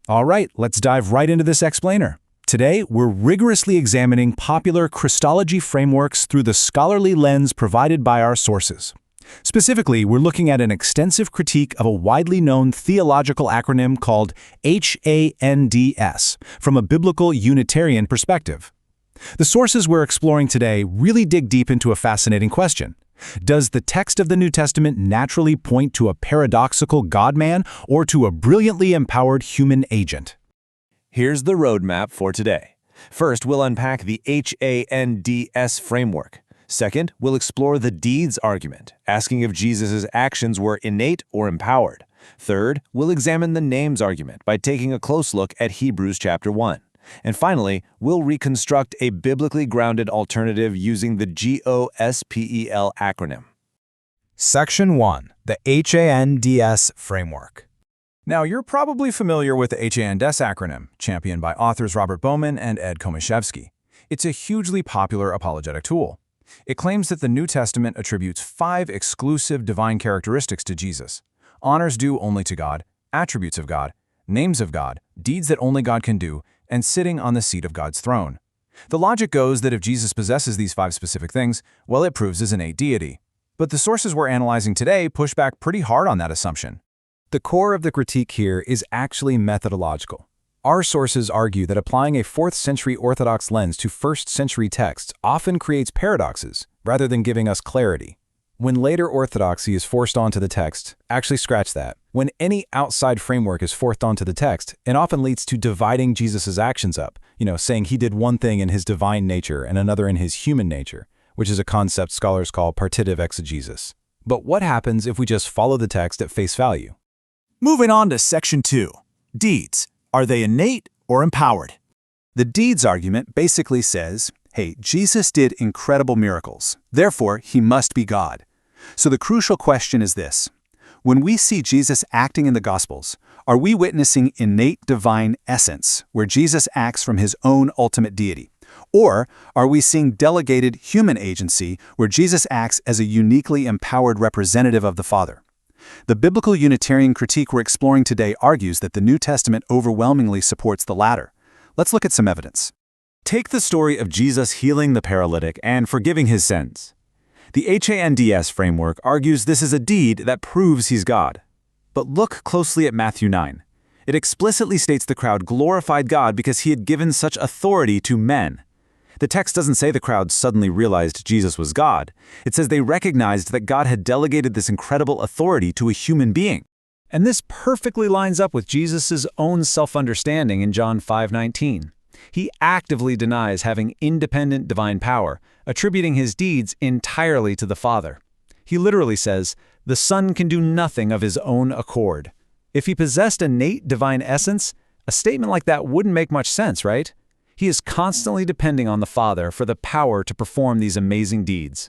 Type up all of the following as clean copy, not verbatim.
All right, let's dive right into this explainer. Today, we're rigorously examining popular Christology frameworks through the scholarly lens provided by our sources. Specifically, we're looking at an extensive critique of a widely known theological acronym called H.A.N.D.S. from a biblical Unitarian perspective. The sources we're exploring today really dig deep into a fascinating question. Does the text of the New Testament naturally point to a paradoxical God-man or to a brilliantly empowered human agent? Here's the roadmap for today. First, we'll unpack the H.A.N.D.S. framework. Second, we'll explore the deeds argument, asking if Jesus' actions were innate or empowered. Third, we'll examine the names argument by taking a close look at Hebrews chapter 1. And finally, we'll reconstruct a biblically grounded alternative using the GOSPEL acronym. Section 1. The H.A.N.D.S. framework. Now, you're probably familiar with the H.A.N.D.S. acronym, championed by authors Robert Bowman and Ed Komoszewski. It's a hugely popular apologetic tool. It claims that the New Testament attributes 5 exclusive divine characteristics to Jesus: honors due only to God, attributes of God, names of God, deeds that only God can do, and sitting on the seat of God's throne. The logic goes that if Jesus possesses these 5 specific things, well, it proves his innate deity. But the sources we're analyzing today push back pretty hard on that assumption. The core of the critique here is actually methodological. Our sources argue that applying a 4th century Orthodox lens to 1st century texts often creates paradoxes, rather than giving us clarity. When later orthodoxy is forced onto the text, actually scratch that. When any outside framework is forced onto the text, it often leads to dividing Jesus' actions up, saying he did one thing in his divine nature and another in his human nature, which is a concept scholars call partitive exegesis. But what happens if we just follow the text at face value? Moving on to Section 2. Deeds. Are they innate or empowered? The deeds argument basically says, hey, Jesus did incredible miracles, therefore he must be God. So the crucial question is this: when we see Jesus acting in the Gospels, are we witnessing innate divine essence, where Jesus acts from his own ultimate deity? Or are we seeing delegated human agency, where Jesus acts as a uniquely empowered representative of the Father? The biblical Unitarian critique we're exploring today argues that the New Testament overwhelmingly supports the latter. Let's look at some evidence. Take the story of Jesus healing the paralytic and forgiving his sins. The H.A.N.D.S. framework argues this is a deed that proves he's God. But look closely at Matthew 9. It explicitly states the crowd glorified God because he had given such authority to men. The text doesn't say the crowd suddenly realized Jesus was God. It says they recognized that God had delegated this incredible authority to a human being. And this perfectly lines up with Jesus' own self-understanding in John 5:19. He actively denies having independent divine power, attributing his deeds entirely to the Father. He literally says, "The Son can do nothing of his own accord." If he possessed innate divine essence, a statement like that wouldn't make much sense, right? He is constantly depending on the Father for the power to perform these amazing deeds.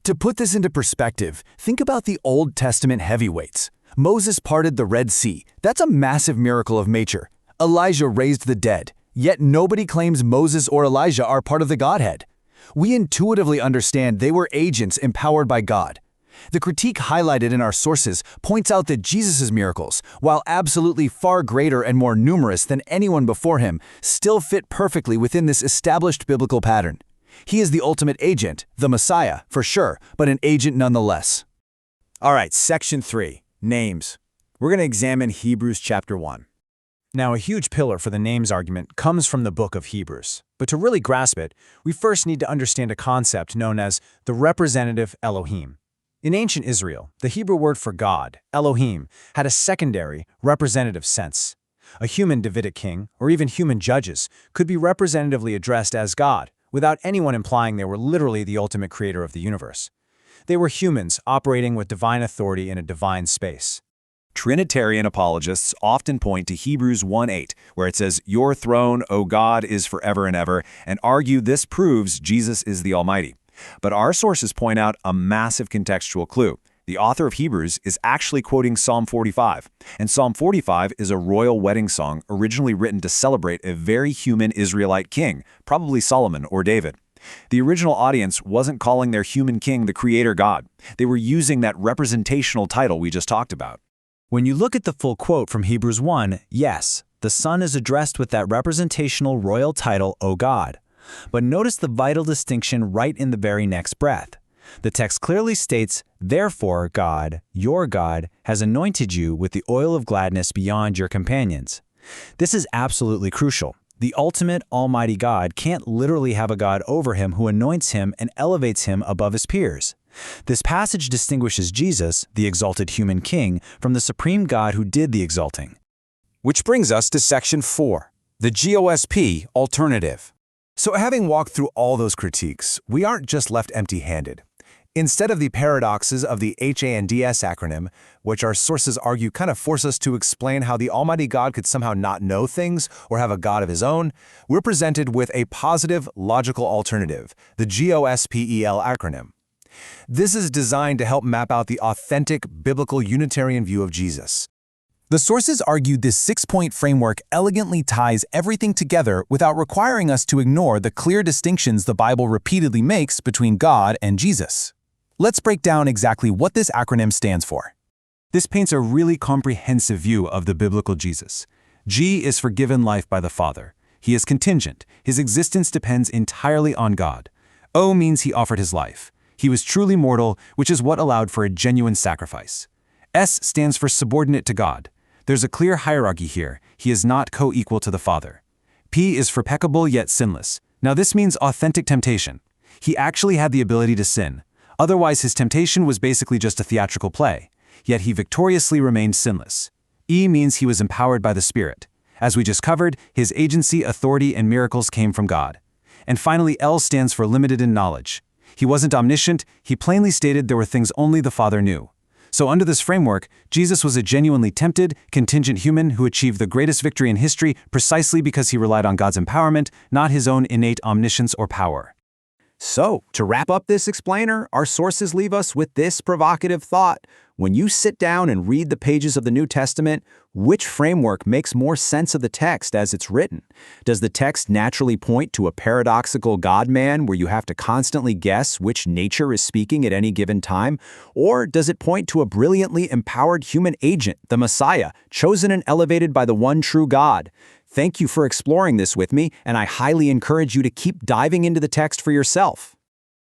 To put this into perspective, think about the Old Testament heavyweights. Moses parted the Red Sea. That's a massive miracle of nature. Elijah raised the dead. Yet nobody claims Moses or Elijah are part of the Godhead. We intuitively understand they were agents empowered by God. The critique highlighted in our sources points out that Jesus' miracles, while absolutely far greater and more numerous than anyone before him, still fit perfectly within this established biblical pattern. He is the ultimate agent, the Messiah, for sure, but an agent nonetheless. All right, Section 3. Names. We're going to examine Hebrews chapter 1. Now, a huge pillar for the names argument comes from the book of Hebrews. But to really grasp it, we first need to understand a concept known as the representative Elohim. In ancient Israel, the Hebrew word for God, Elohim, had a secondary, representative sense. A human Davidic king, or even human judges, could be representatively addressed as God, without anyone implying they were literally the ultimate creator of the universe. They were humans operating with divine authority in a divine space. Trinitarian apologists often point to Hebrews 1:8, where it says, "Your throne, O God, is forever and ever," and argue this proves Jesus is the Almighty. But our sources point out a massive contextual clue. The author of Hebrews is actually quoting Psalm 45, and Psalm 45 is a royal wedding song originally written to celebrate a very human Israelite king, probably Solomon or David. The original audience wasn't calling their human king the creator God. They were using that representational title we just talked about. When you look at the full quote from Hebrews 1, yes, The Son is addressed with that representational royal title, O God. But notice the vital distinction right in the very next breath. The text clearly states, "Therefore God, your God, has anointed you with the oil of gladness beyond your companions." This is absolutely crucial. The ultimate almighty God can't literally have a God over him who anoints him and elevates him above his peers. This passage distinguishes Jesus, the exalted human king, from the supreme God who did the exalting. Which brings us to Section 4, the GOSP alternative. So having walked through all those critiques, we aren't just left empty-handed. Instead of the paradoxes of the H.A.N.D.S acronym, which our sources argue kind of force us to explain how the Almighty God could somehow not know things or have a God of his own, we're presented with a positive, logical alternative, the GOSPEL acronym. This is designed to help map out the authentic, biblical Unitarian view of Jesus. The sources argued this six-point framework elegantly ties everything together without requiring us to ignore the clear distinctions the Bible repeatedly makes between God and Jesus. Let's break down exactly what this acronym stands for. This paints a really comprehensive view of the biblical Jesus. G is for given life by the Father. He is contingent. His existence depends entirely on God. O means he offered his life. He was truly mortal, which is what allowed for a genuine sacrifice. S stands for subordinate to God. There's a clear hierarchy here. He is not co-equal to the Father. P is for peccable yet sinless. Now this means authentic temptation. He actually had the ability to sin. Otherwise, his temptation was basically just a theatrical play. Yet he victoriously remained sinless. E means he was empowered by the Spirit. As we just covered, his agency, authority, and miracles came from God. And finally, L stands for limited in knowledge. He wasn't omniscient. He plainly stated there were things only the Father knew. So under this framework, Jesus was a genuinely tempted, contingent human who achieved the greatest victory in history precisely because he relied on God's empowerment, not his own innate omniscience or power. So, to wrap up this explainer, our sources leave us with this provocative thought. When you sit down and read the pages of the New Testament, which framework makes more sense of the text as it's written? Does the text naturally point to a paradoxical God-man where you have to constantly guess which nature is speaking at any given time? Or does it point to a brilliantly empowered human agent, the Messiah, chosen and elevated by the one true God? Thank you for exploring this with me, and I highly encourage you to keep diving into the text for yourself.